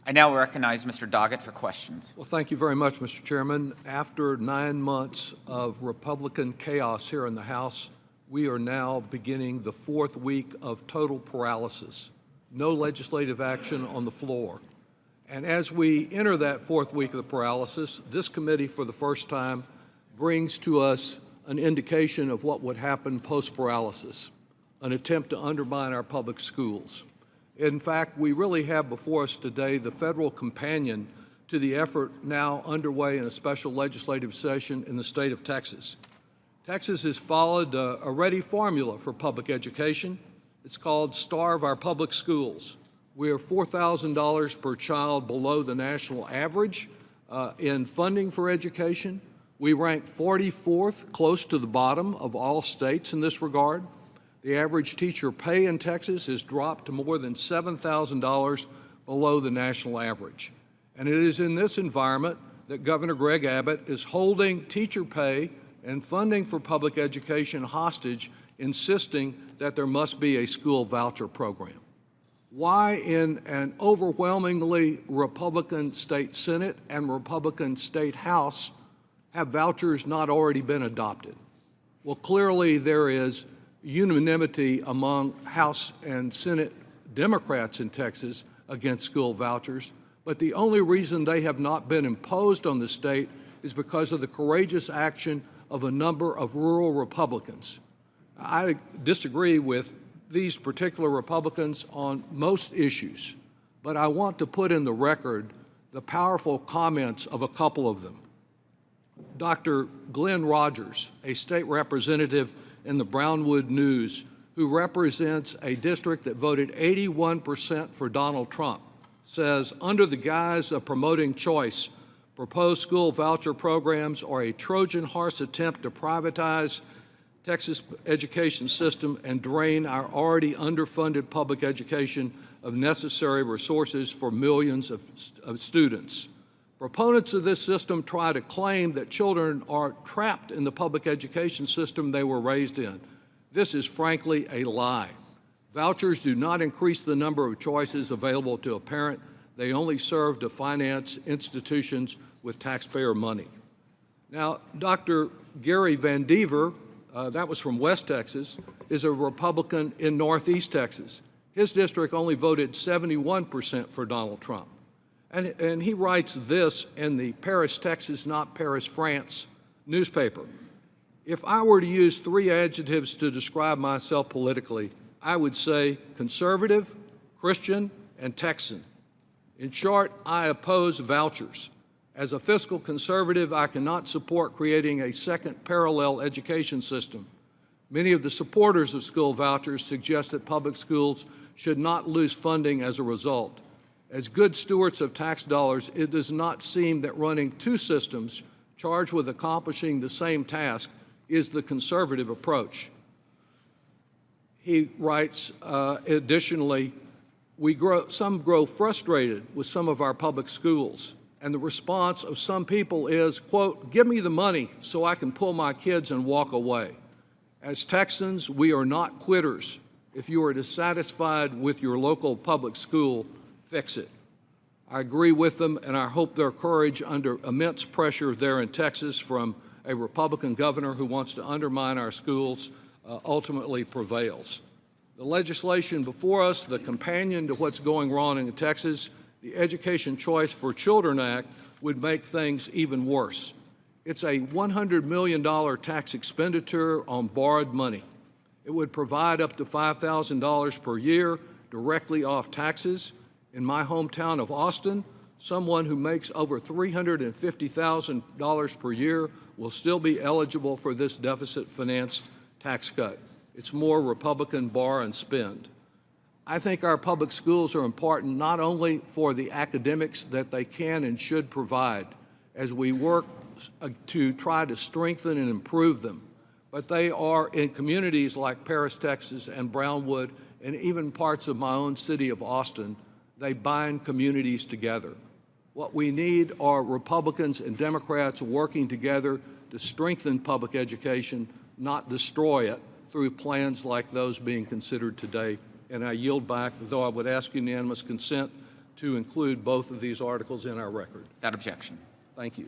I now recognize Mr. Doggett for questions. Well, thank you very much, Mr. Chairman. After 9 months of Republican chaos here in the House, we are now beginning the 4th week of total paralysis. No legislative action on the floor. And as we enter that 4th week of the paralysis, this committee, for the first time, brings to us an indication of what would happen post-paralysis, an attempt to undermine our public schools. In fact, we really have before us today the federal companion to the effort now underway in a special legislative session in the state of Texas. Texas has followed a ready formula for public education. It's called Starve Our Public Schools. We are $4,000 per child below the national average in funding for education. We rank 44th, close to the bottom of all states in this regard. The average teacher pay in Texas has dropped to more than $7,000 below the national average. And it is in this environment that Governor Greg Abbott is holding teacher pay and funding for public education hostage, insisting that there must be a school voucher program. Why in an overwhelmingly Republican state Senate and Republican state House have vouchers not already been adopted? Well, clearly there is unanimity among House and Senate Democrats in Texas against school vouchers, but the only reason they have not been imposed on the state is because of the courageous action of a number of rural Republicans. I disagree with these particular Republicans on most issues, but I want to put in the record the powerful comments of a couple of them. Dr. Glenn Rogers, a state representative in the Brownwood News, who represents a district that voted 81% for Donald Trump, says, under the guise of promoting choice, proposed school voucher programs are a Trojan horse attempt to privatize Texas education system and drain our already underfunded public education of necessary resources for millions of students. Proponents of this system try to claim that children are trapped in the public education system they were raised in. This is frankly a lie. Vouchers do not increase the number of choices available to a parent. They only serve to finance institutions with taxpayer money. Now, Dr. Gary Van Dever, that was from West Texas, is a Republican in Northeast Texas. His district only voted 71% for Donald Trump. And he writes this in the Paris, Texas, not Paris, France newspaper. If I were to use 3 adjectives to describe myself politically, I would say conservative, Christian, and Texan. In short, I oppose vouchers. As a fiscal conservative, I cannot support creating a second parallel education system. Many of the supporters of school vouchers suggest that public schools should not lose funding as a result. As good stewards of tax dollars, it does not seem that running 2 systems charged with accomplishing the same task is the conservative approach. He writes, additionally, some grow frustrated with some of our public schools, and the response of some people is, quote, give me the money so I can pull my kids and walk away. As Texans, we are not quitters. If you are dissatisfied with your local public school, fix it. I agree with them, and I hope their courage under immense pressure there in Texas from a Republican governor who wants to undermine our schools ultimately prevails. The legislation before us, the companion to what's going wrong in Texas, the Education Choice for Children Act, would make things even worse. It's a $100 million tax expenditure on borrowed money. It would provide up to $5,000 per year directly off taxes. In my hometown of Austin, someone who makes over $350,000 per year will still be eligible for this deficit-financed tax cut. It's more Republican borrow and spend. I think our public schools are important not only for the academics that they can and should provide as we work to try to strengthen and improve them, but they are in communities like Paris, Texas, and Brownwood, and even parts of my own city of Austin. They bind communities together. What we need are Republicans and Democrats working together to strengthen public education, not destroy it through plans like those being considered today. And I yield back, though I would ask unanimous consent to include both of these articles in our record. Without objection. Thank you.